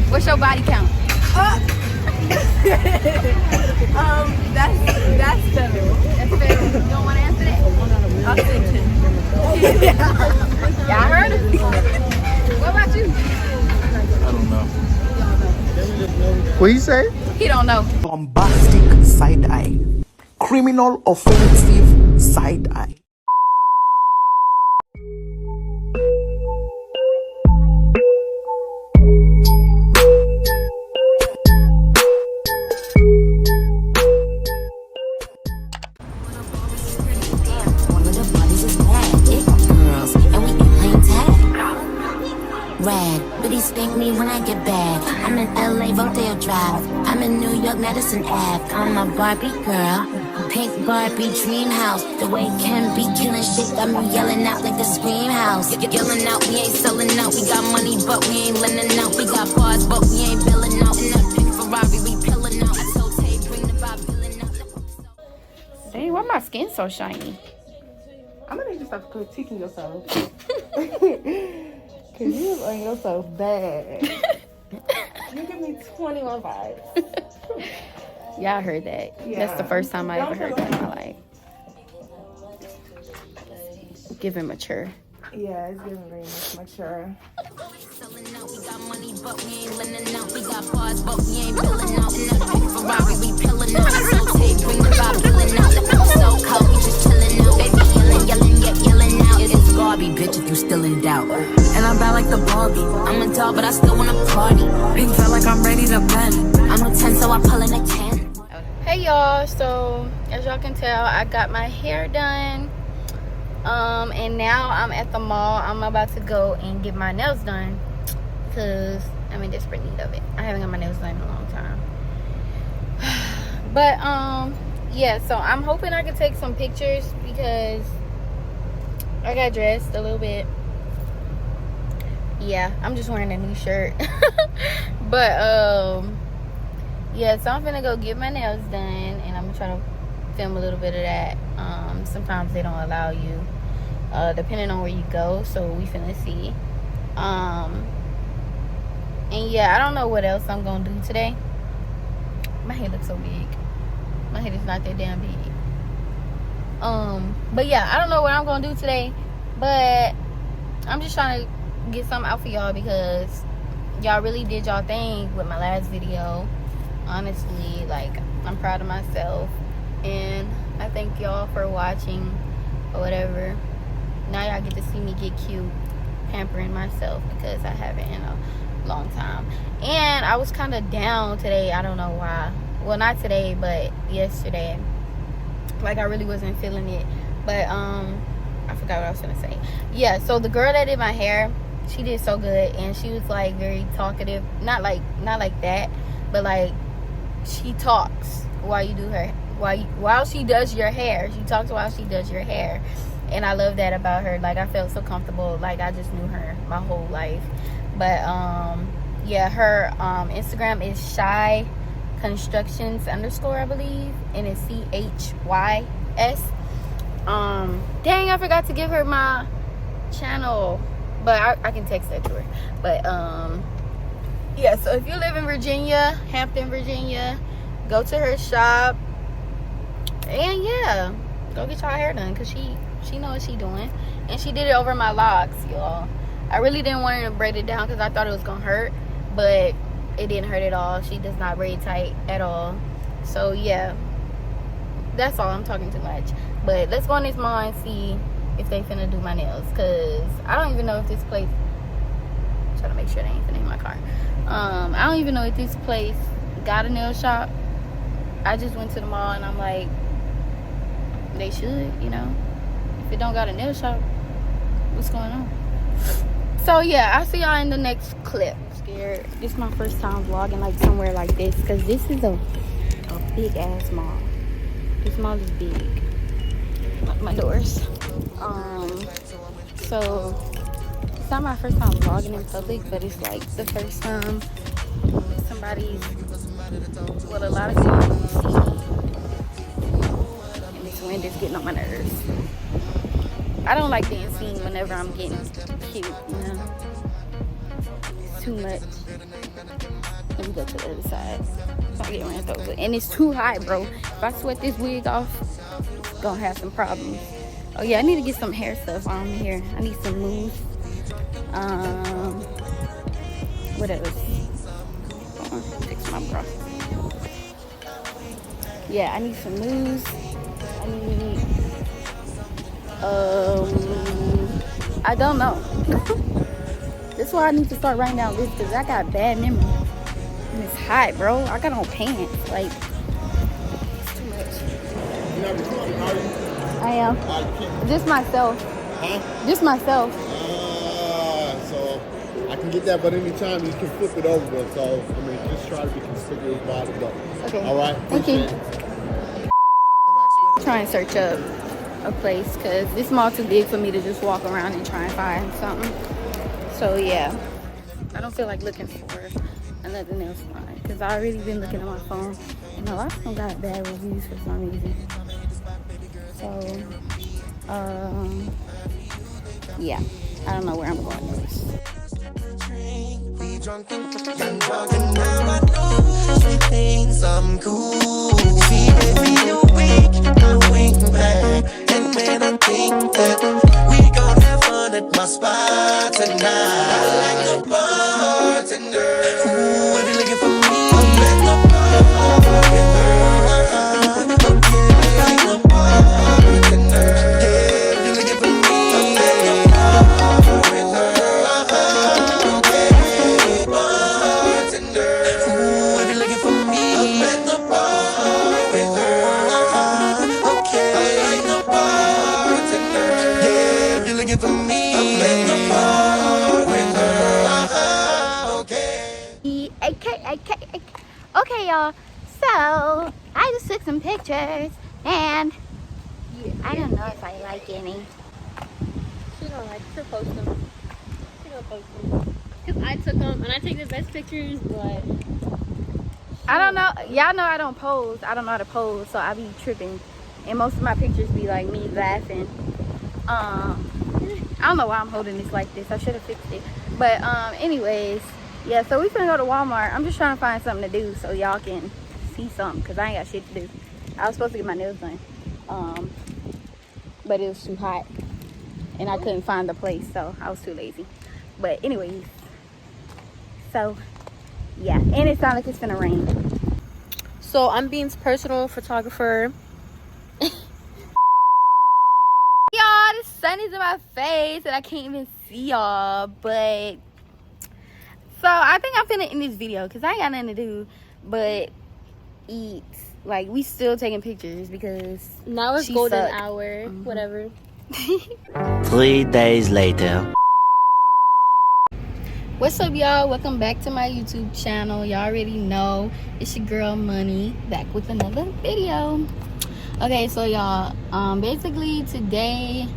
What's your body count? That's federal. That's fair. You don't want to answer that? I'll say 10. Y'all heard it? What about you? I don't know. What you say? He don't know. Bombastic side eye. Criminal offensive side eye. But he spank me when I get back. I'm in LA, Rodeo Drive. I'm in New York, Madison Ave. I'm a Barbie girl, pink Barbie dream house. The way Ken be killing shit got me yelling out like the Scream House. Yelling out, we ain't selling out. We got money, but we ain't lending out. We got bars, but we ain't billing out. In that pink Ferrari, we pillin' out. I told Tay, bring the vibe, billing out. Dang, why my skin so shiny? I'm gonna need to stop critiquing yourself. Cause you was on yourself bad. You give me 21 vibes. Y'all heard that. Yeah. That's the first time I ever heard that in my life. Giving mature. Yeah, it's getting very much mature. Selling out, we got money, but we ain't lending out. We got bars, but we ain't billing out. In that pink Ferrari, we pillin' out. So Tay, bring the vibe, billing out. The house so cold, we just chillin' out. Baby, yelling out. It's Barbie, bitch, if you still in doubt. And I'm bad like the Barbie. I'm a doll, but I still wanna party. Pink feel like I'm ready to bend. I'm a 10, so I pull in a 10. Hey y'all, so as y'all can tell, I got my hair done. And now I'm at the mall. I'm about to go and get my nails done because I'm in desperate need of it. I haven't got my nails done in a long time. But yeah, so I'm hoping I can take some pictures because I got dressed a little bit. Yeah, I'm just wearing a new shirt. But yeah, so I'm gonna go get my nails done and I'm gonna try to film a little bit of that. Sometimes they don't allow you depending on where you go, so we finna see. And yeah, I don't know what else I'm gonna do today. My head looks so big. My head is not that damn big. But yeah, I don't know what I'm gonna do today, but I'm just trying to get something out for y'all because y'all really did y'all thing with my last video. Honestly, like, I'm proud of myself and I thank y'all for watching or whatever. Now y'all get to see me get cute, pampering myself because I haven't in a long time. And I was kind of down today. I don't know why. Well, not today, but yesterday. Like, I really wasn't feeling it. But I forgot what I was gonna say. Yeah, so the girl that did my hair, she did so good and she was like very talkative. Not like that, but like she talks while you do her while she does your hair. She talks while she does your hair. And I love that about her. Like, I felt so comfortable. Like, I just knew her my whole life. But yeah, her Instagram is Shy Constructions _ I believe, and it's CHYS. Dang, I forgot to give her my channel, but I can text that to her. But yeah, so if you live in Virginia, Hampton, Virginia, go to her shop and yeah, go get your hair done because she know what she doing. And she did it over my locks, y'all. I really didn't want her to braid it down because I thought it was gonna hurt, but it didn't hurt at all. She does not braid tight at all. So yeah, that's all. I'm talking too much, but let's go in this mall and see if they finna do my nails because I don't even know if this place, I'm trying to make sure they ain't finna in my car. I don't even know if this place got a nail shop. I just went to the mall and I'm like, they should, you know. If it don't got a nail shop, what's going on? So yeah, I'll see y'all in the next clip. Scared. This is my first time vlogging like somewhere like this because this is a big ass mall. This mall is big. My doors. So it's not my first time vlogging in public, but it's like the first time somebody's, well, a lot of people see me. And this wind is getting on my nerves. I don't like being seen whenever I'm getting cute, you know. It's too much. Let me go to the other side. So I get ran over. And it's too high, bro. If I sweat this wig off, it's gonna have some problems. Oh yeah, I need to get some hair stuff on here. I need some mousse. What else? Hold on, fix my bra. Yeah, I need some mousse. I need I don't know. That's why I need to start writing down lists, because I got bad memory. And it's hot, bro. I got on pants. Like, it's too much. You're not recording, are you? I am. Just myself. Huh? Just myself. So I can get that, but anytime you can flip it over. So, I mean, just try to be considerate about it. But, Okay. all right? Thank you. Appreciate it. Try and search up a place, because this mall too big for me to just walk around and try and find something. So yeah, I don't feel like looking for another nail salon, because I already been looking at my phone and a lot of them got bad reviews for some reason. So yeah, I don't know where I'm going next. Things I'm cool. Feel weak, I'm weak back. And when I think that we gon' have fun at my spot tonight, I like the bartender. Ooh, if you're looking for me, I'm at the bartender. Okay, I like the bartender. Yeah, if you're looking for me, I'm at the bartender. Okay, bartender. Ooh, if you're looking for me, I'm at the bartender. Okay, I like the bartender. Yeah, if you're looking for me, I'm at the bartender. Okay. Okay, y'all. So I just took some pictures, and I don't know if I like any. She don't like to post them. She don't post them. Because I took them, and I take the best pictures, but... I don't know. Y'all know I don't pose. I don't know how to pose, so I be tripping. And most of my pictures be like me laughing. I don't know why I'm holding this like this. I should have fixed it. But anyways, yeah, so we finna go to Walmart. I'm just trying to find something to do so y'all can see something, because I ain't got shit to do. I was supposed to get my nails done. But it was too hot. And I couldn't find the place, so I was too lazy. But anyways, so yeah, and it sounds like it's gonna rain. So I'm Bean's personal photographer. Y'all, the sun is in my face and I can't even see y'all. But so I think I'm finna end this video because I ain't got nothing to do but eat. Like, we still taking pictures because Now it's she golden sucked. hour, whatever. 3 days later. What's up, y'all? Welcome back to my YouTube channel. Y'all already know it's your girl Money, back with another video. Okay, so y'all, basically today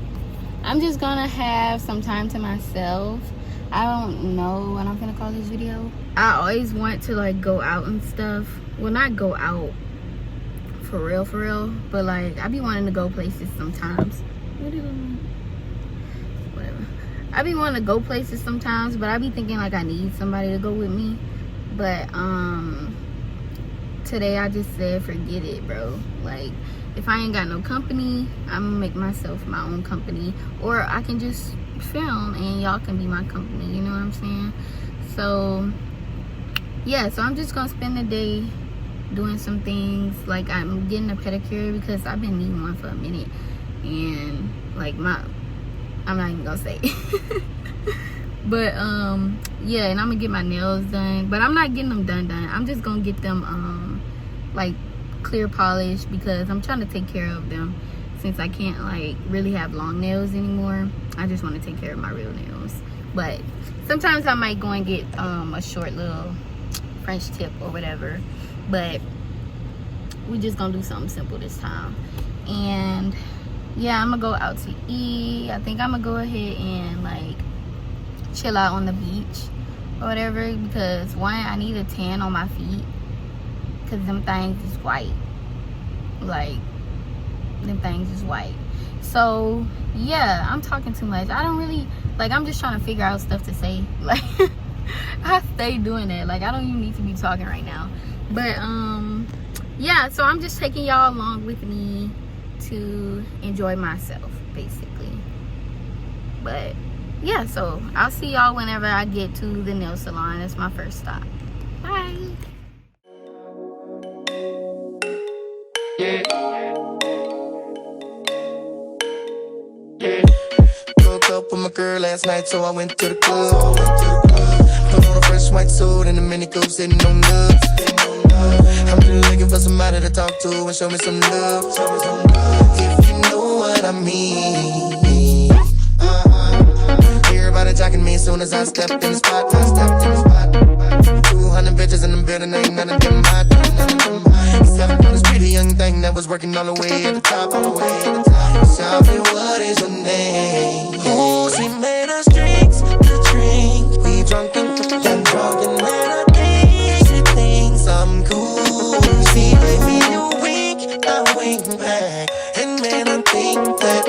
I'm just gonna have some time to myself. I don't know what I'm gonna call this video. I always want to like go out and stuff. Well, not go out for real, but like I be wanting to go places sometimes. Whatever. I be wanting to go places sometimes, but I be thinking like I need somebody to go with me. But today I just said forget it, bro. Like, if I ain't got no company, I'm gonna make myself my own company, or I can just film and y'all can be my company, you know what I'm saying? So yeah, so I'm just gonna spend the day doing some things. Like, I'm getting a pedicure because I've been needing one for a minute, and like I'm not even gonna say but yeah, and I'm gonna get my nails done, but I'm not getting them done. I'm just gonna get them like clear polish because I'm trying to take care of them since I can't like really have long nails anymore. I just want to take care of my real nails. But sometimes I might go and get a short little French tip or whatever, but we just gonna do something simple this time. And yeah, I'm gonna go out to eat. I think I'm gonna go ahead and like chill out on the beach or whatever, because one, I need a tan on my feet because them things is white. Like, them things is white. So yeah, I'm talking too much. I don't really like, I'm just trying to figure out stuff to say. Like I stay doing that. Like, I don't even need to be talking right now. But yeah, so I'm just taking y'all along with me to enjoy myself, basically. But yeah, so I'll see y'all whenever I get to the nail salon. That's my first stop. Bye. Broke up with my girl last night, so I went to the club. Put on a fresh white suit and a mini coupe sitting on nuts. I'm just looking for somebody to talk to and show me some love. If you know what I mean. Everybody jacking me as soon as I stepped in the spot. 200 bitches in the building, ain't none of them hot. 7 on this pretty young thing that was working all the way at the top. Tell me, what is your name? Ooh, she made us drinks to drink. We drunk and man, I think she thinks I'm cool. She gave me a wink, I wink back. And man, I think that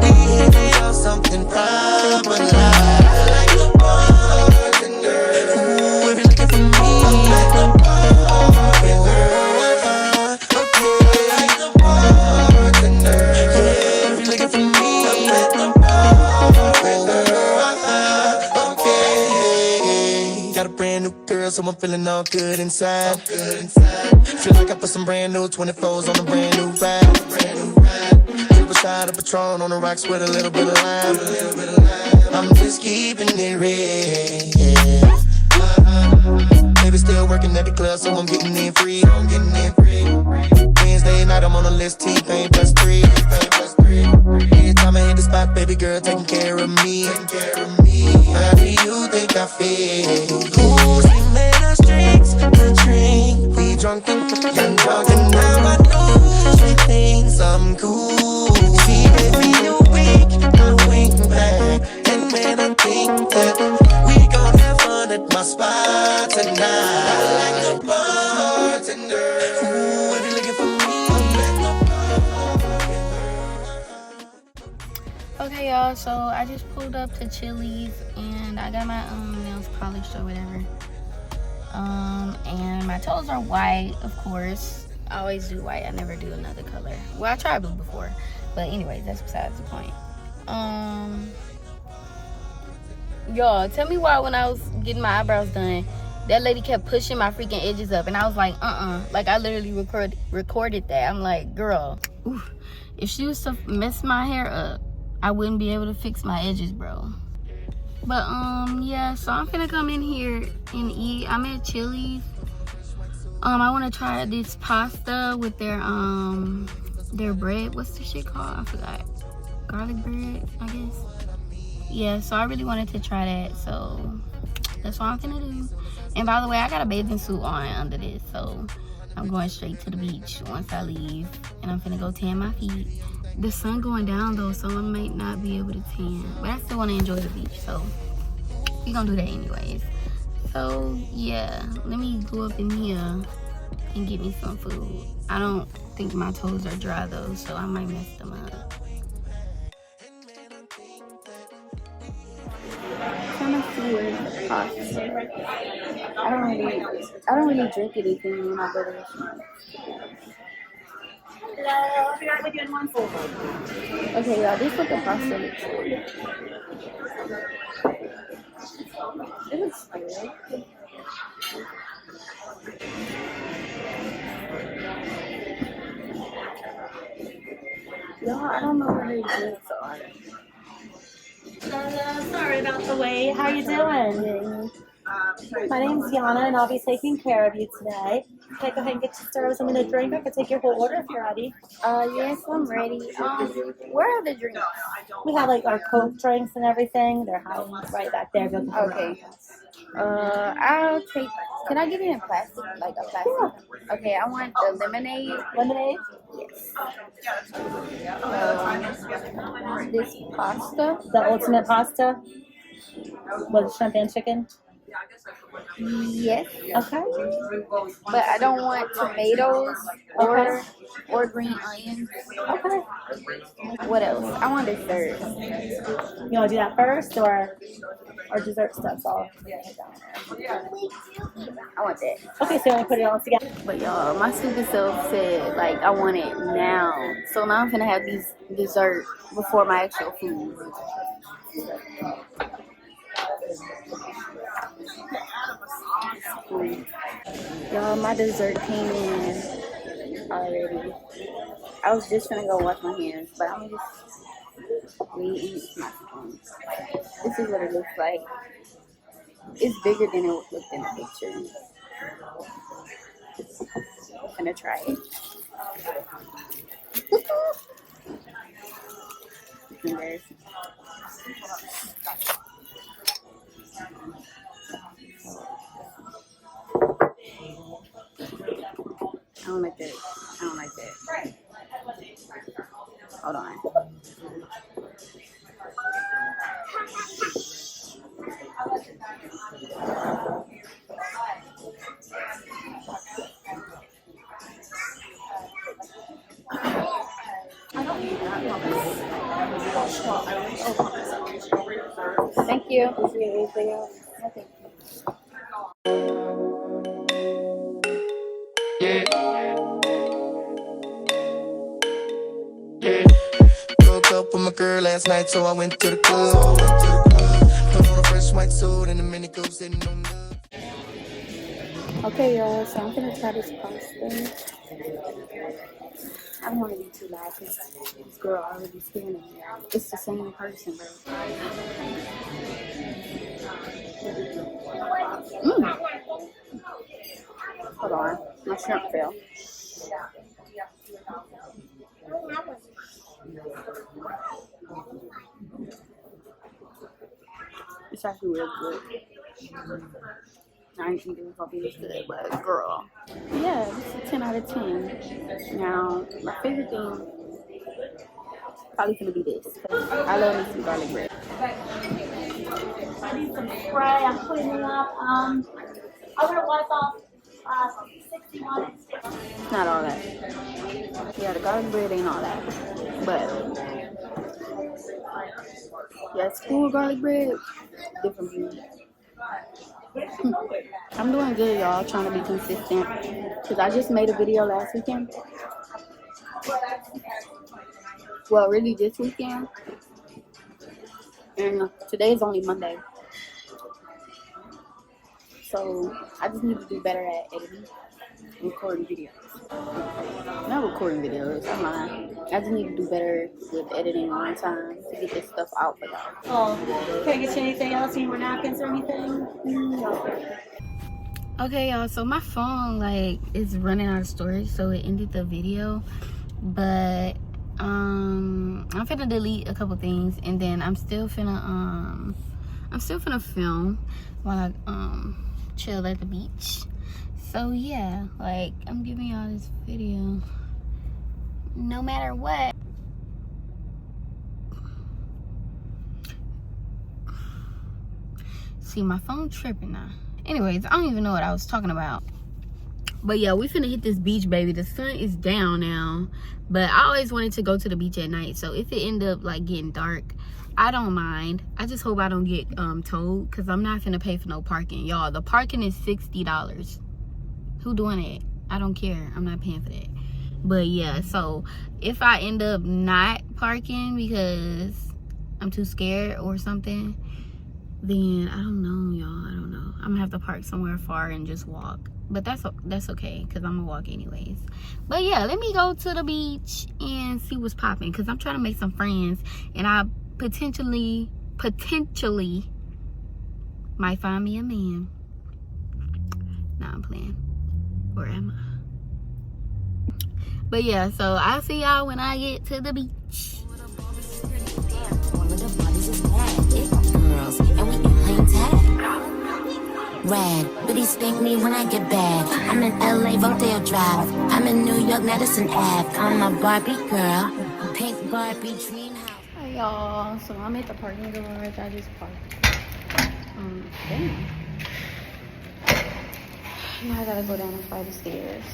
we hit out something proper like the bartender. Ooh, if you're looking for me, I'm like the bartender. Okay, like the bartender. Yeah, if you're looking for me, I'm like the bartender. Okay, got a brand new girl, so I'm feeling all good inside. Feel like I put some brand new 24s on a brand new ride. Triple shot of Patron on the rocks with a little bit of lime. I'm just keeping it real. Baby still working at the club, so I'm getting in free. Wednesday night I'm on the list, T-Pain +3. Every time I hit the spot, baby girl taking care of me. How do you think I feel? Ooh, she made us drinks to drink. We drunk and now I know she thinks I'm cool. She gave me a wink, I wink back. And man, I think that we gon' have fun at my spot tonight. I like the bartender. Ooh, if you're looking for me, I'm at the bartender. Okay, y'all, so I just pulled up to Chili's and I got my nails polished or whatever. And my toes are white, of course. I always do white. I never do another color. Well, I tried blue before, but anyways, that's besides the point. Y'all, tell me why when I was getting my eyebrows done, that lady kept pushing my freaking edges up, and I was like, like, I literally recorded that. I'm like, girl, oof, if she was to mess my hair up, I wouldn't be able to fix my edges, bro. But yeah, so I'm gonna come in here and eat. I'm at Chili's. I want to try this pasta with their bread. What's the shit called? I forgot. Garlic bread, I guess. Yeah, so I really wanted to try that, so that's what I'm gonna do. And by the way, I got a bathing suit on under this, so I'm going straight to the beach once I leave, and I'm gonna go tan my feet. The sun going down though, so I might not be able to tan, but I still want to enjoy the beach, so we gonna do that anyways. So yeah, let me go up in here and get me some food. I don't think my toes are dry though, so I might mess them up. Trying to see where's the pasta. I don't really drink anything when I go to the restaurant. Hello, I'll be right with you in 1 full. Okay, y'all, this is what the pasta looks like. It looks good. Y'all, I don't know where the drinks are. Hello, sorry about the wait. How you doing? My name's Yana, and I'll be taking care of you today. Okay, go ahead and get your serve something to drink. I can take your whole order if you're ready. Yes, I'm ready. Where are the drinks? We have like our Coke drinks and everything. They're hiding right back there. Okay. I'll take. Can I get it in plastic? Like a plastic? Yeah. Okay, I want the lemonade. Lemonade? Yes. This pasta. The ultimate pasta with shrimp and chicken. Yes, Okay. but I don't want tomatoes or green onions. Okay. What else? I want dessert. You want to do that first or dessert stuff? All. I want that. Okay, so you want to put it all together. But y'all, my stupid self said like I want it now. So now I'm gonna have these dessert before my actual food. Y'all, my dessert came in already. I was just gonna go wash my hands, but I'm gonna just read my phone. This is what it looks like. It's bigger than it looked in the picture. I'm gonna try it. Fingers. I don't like that. I don't like that. Hold on. Thank you. Anything else? Okay. Broke up with my girl last night, so I went to the club. Put on a fresh white suit and a mini coupe sitting on the. Okay, y'all, so I'm gonna try this pasta. I don't want to be too loud because this girl already standing there. It's the same person, bro. Hold on, my shrimp fell. It's actually real good. I ain't thinking it's gonna be this good, but girl. Yeah, this is a 10 out of 10. Now, my favorite thing probably gonna be this. I love me some garlic bread. I need some spray. I'm putting it up. I would have wiped off 61. It's not all that. Yeah, the garlic bread ain't all that. But yeah, school garlic bread, different breed. I'm doing good, y'all. Trying to be consistent because I just made a video last weekend. Well, really this weekend, and today's only Monday, so I just need to do better at editing, recording videos. Not recording videos, I'm lying. I just need to do better with editing on time to get this stuff out for y'all. Oh, can I get you anything else? Any more napkins or anything? No. Okay, y'all, so my phone like is running out of storage, so it ended the video. But I'm finna delete a couple things, and then I'm still finna film while I chill at the beach. So yeah, like I'm giving y'all this video no matter what. See, my phone tripping now. Anyways, I don't even know what I was talking about. But yeah, we finna hit this beach, baby. The sun is down now, but I always wanted to go to the beach at night. So if it end up like getting dark, I don't mind. I just hope I don't get towed, because I'm not finna pay for no parking. Y'all, the parking is $60. Who doing it? I don't care. I'm not paying for that. But yeah, so if I end up not parking because I'm too scared or something, then I don't know, y'all. I don't know. I'm gonna have to park somewhere far and just walk. But that's okay, because I'm gonna walk anyways. But yeah, let me go to the beach and see what's popping, because I'm trying to make some friends, and I potentially might find me a man. Nah, I'm playing. Or am I? But yeah, so I'll see y'all when I get to the beach. Rad, but he spank me when I get back. I'm in LA, Rodeo Drive. I'm in New York, Madison Ave. I'm a Barbie girl, pink Barbie dream house. Hi y'all, so I'm at the parking garage. I just parked. Damn. Now I gotta go down a flight of stairs.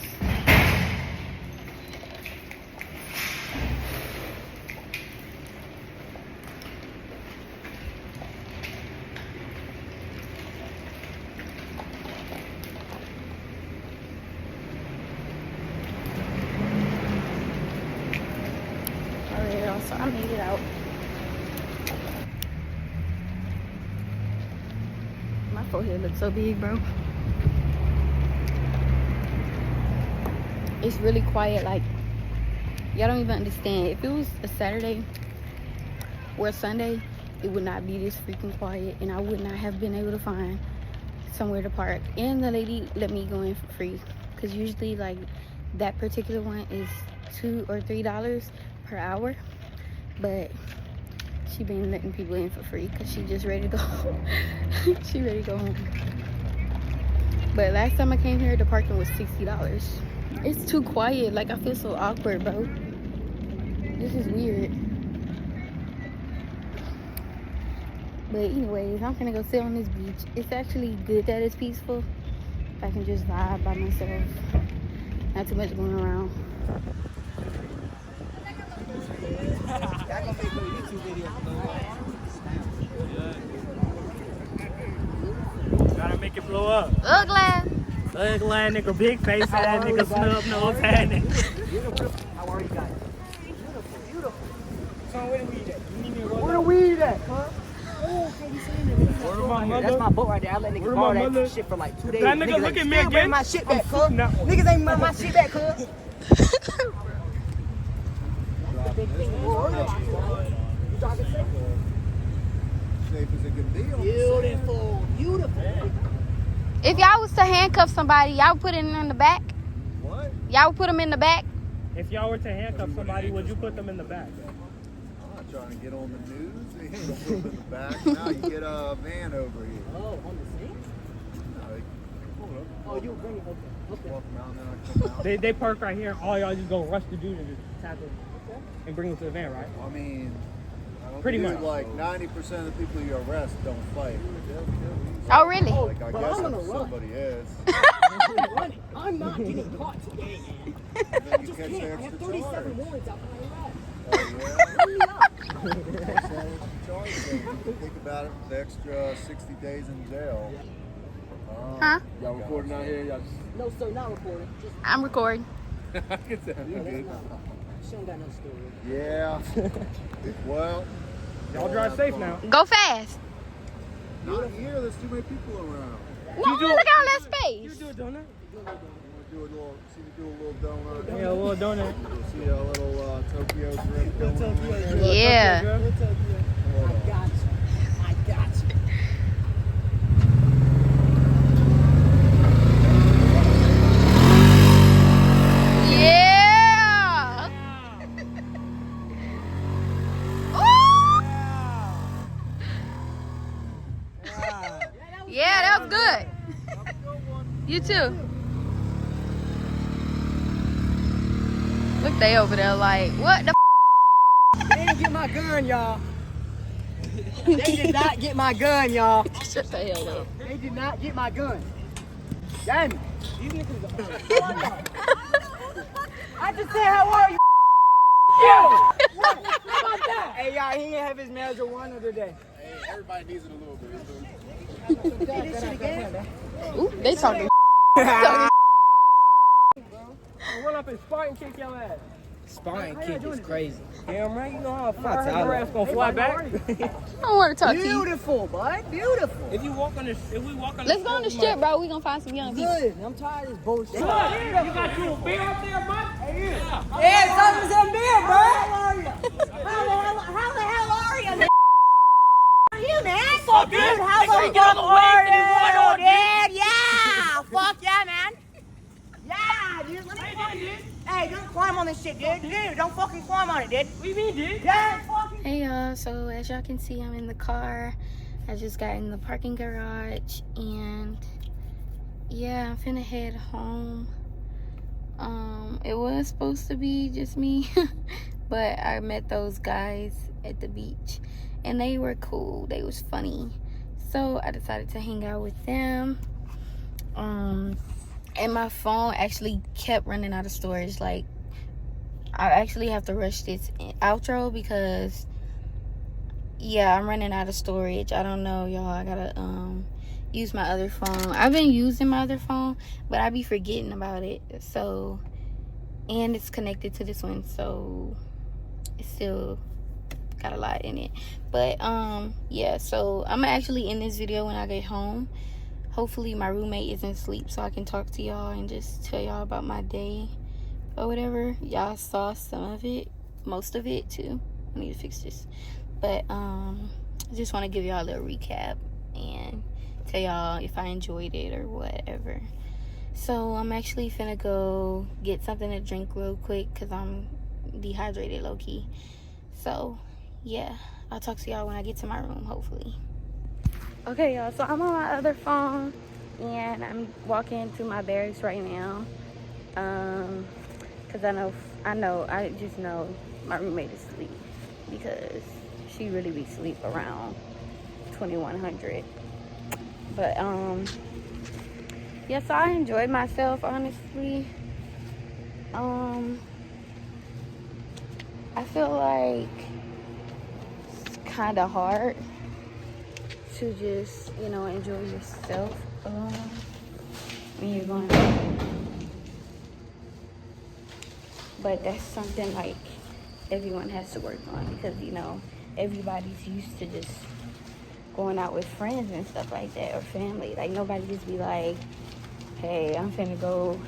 Alright, y'all, so I made it out. My forehead looks so big, bro. It's really quiet. Like, y'all don't even understand. If it was a Saturday or a Sunday, it would not be this freaking quiet, and I would not have been able to find somewhere to park. And the lady let me go in for free, because usually like that particular one is $2 or $3 per hour, but she been letting people in for free because she just ready to go home. She ready to go home. But last time I came here, the parking was $60. It's too quiet. Like, I feel so awkward, bro. This is weird. But anyways, I'm gonna go sit on this beach. It's actually good that it's peaceful. I can just vibe by myself. Not too much going around. Gotta make it blow up. Ugly. Ugly nigga, big face ass nigga, snub nose ass nigga. How are you guys? Beautiful. So where the weed at? You need me to roll Where the up? weed at, huh? Where my mother? That's my boat right there. I let niggas Where borrow my that mother? shit for like 2 days. That nigga Niggas look ain't at me still bring again. my shit back, cuz. No. Niggas ain't bring my shit back, cuz. Safe as it can be. Beautiful. If y'all was to handcuff somebody, y'all would put it in the back? What? Y'all would put them in the back? If y'all were to handcuff somebody, would you put them in the back? I'm not trying to get on the news. They ain't gonna put them in the back. Now you get a van over here. Oh, on the scene? No, they pull up, Oh, you bring it. Okay. walk them out, and then I come out. They park right here. All y'all just go rush the dude and just tap him and bring him to the van, right? I mean, I don't Pretty think much. like 90% of the people you arrest don't fight. Oh, really? Like, I but guess I'm gonna if run. somebody is, I'm running. I'm not getting caught today. then you Just catch can't. the I have extra 37 charge. warrants out my arrest. Oh, yeah? Bring me up. That's all what you charge them. Think about it, the extra 60 days in jail. Huh? Y'all recording out here? Y'all No, sir, not recording. Just I'm recording. just... Get that. yeah, Good. that's not. She don't got no story. Yeah. Well, Y'all drive safe now. Go fast. not here. There's too many people around. No, look at all that You space. do a donut? You want to do a little, see me do a little donut? Yeah, a little donut. See a little Tokyo drift going on? Yeah. Hold I on. got you. I got you. Yeah. Ooh. Yeah, that was good. You too. Look, they over there like, what the They didn't get my gun, y'all. They did not get my gun, y'all. Shut the hell up. They did not get my gun. Damn it. These niggas I just said, how are you? What? How about that? Hey, y'all, he didn't have his marijuana today. Hey, everybody needs it a little bit. This shit again? Ooh, they talking. I'll run up and Spartan kick your ass. Spartan kick is crazy. Damn right, you know how far tired. your ass gonna fly back. I don't want to talk to you. Beautiful, bud. Beautiful. If we walk on the Let's go on the strip, bro. We gonna find some young people. Good. I'm tired of this bullshit. You got you a beer up there, bud? Yeah, it's over some beer, bro. How the hell are you, man? How are you, man? Fuck Dude, it. how They gonna the get on fuck the are wave and run you, on dude? Yeah. Fuck yeah, man. Yeah, dude. Let me climb. Hey, don't climb on this shit, dude. Dude, don't fucking climb on it, dude. What you mean, dude? Yeah, fucking. Hey y'all, so as y'all can see, I'm in the car. I just got in the parking garage, and yeah, I'm finna head home. It was supposed to be just me, but I met those guys at the beach, and they were cool. They was funny, so I decided to hang out with them. and my phone actually kept running out of storage. Like, I actually have to rush this outro because, yeah, I'm running out of storage. I don't know, y'all. I gotta use my other phone. I've been using my other phone, but I be forgetting about it. So, and it's connected to this one, so it's still got a lot in it. But yeah, so I'm actually in this video when I get home. Hopefully my roommate isn't asleep so I can talk to y'all and just tell y'all about my day or whatever. Y'all saw some of it, most of it too. I need to fix this. But I just want to give y'all a little recap and tell y'all if I enjoyed it or whatever. So I'm actually finna go get something to drink real quick because I'm dehydrated low-key. So yeah, I'll talk to y'all when I get to my room, hopefully. Okay, y'all, so I'm on my other phone and I'm walking to my barracks right now. Cause I just know my roommate is asleep because she really be asleep around 2100. But yeah, so I enjoyed myself, honestly. I feel like it's kind of hard to just, you know, enjoy yourself alone when you're going home. But that's something like everyone has to work on because, you know, everybody's used to just going out with friends and stuff like that, or family. Like, nobody just be like, hey, I'm finna go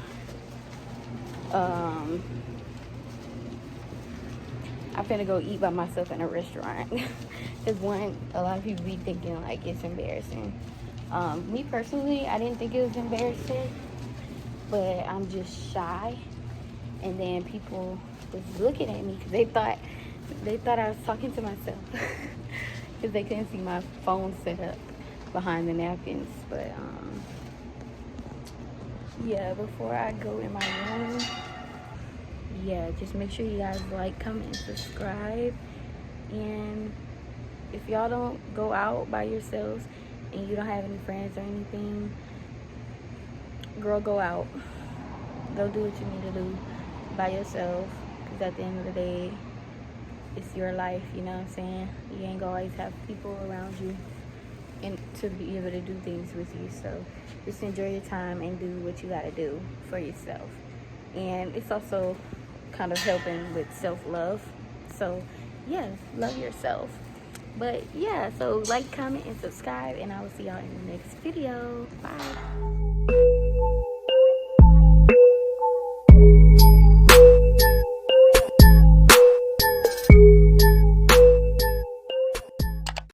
eat by myself in a restaurant. Because one, a lot of people be thinking like it's embarrassing. Me personally, I didn't think it was embarrassing, but I'm just shy. And then people was looking at me because they thought I was talking to myself because they couldn't see my phone set up behind the napkins. But yeah, before I go in my room, yeah, just make sure you guys like, comment, and subscribe. And if y'all don't go out by yourselves and you don't have any friends or anything, girl, go out. Go do what you need to do by yourself, because at the end of the day, it's your life, you know what I'm saying? You ain't gonna always have people around you and to be able to do things with you. So just enjoy your time and do what you gotta do for yourself. And it's also kind of helping with self-love. So yeah, love yourself. But yeah, so like, comment, and subscribe, and I will see y'all in the next video. Bye.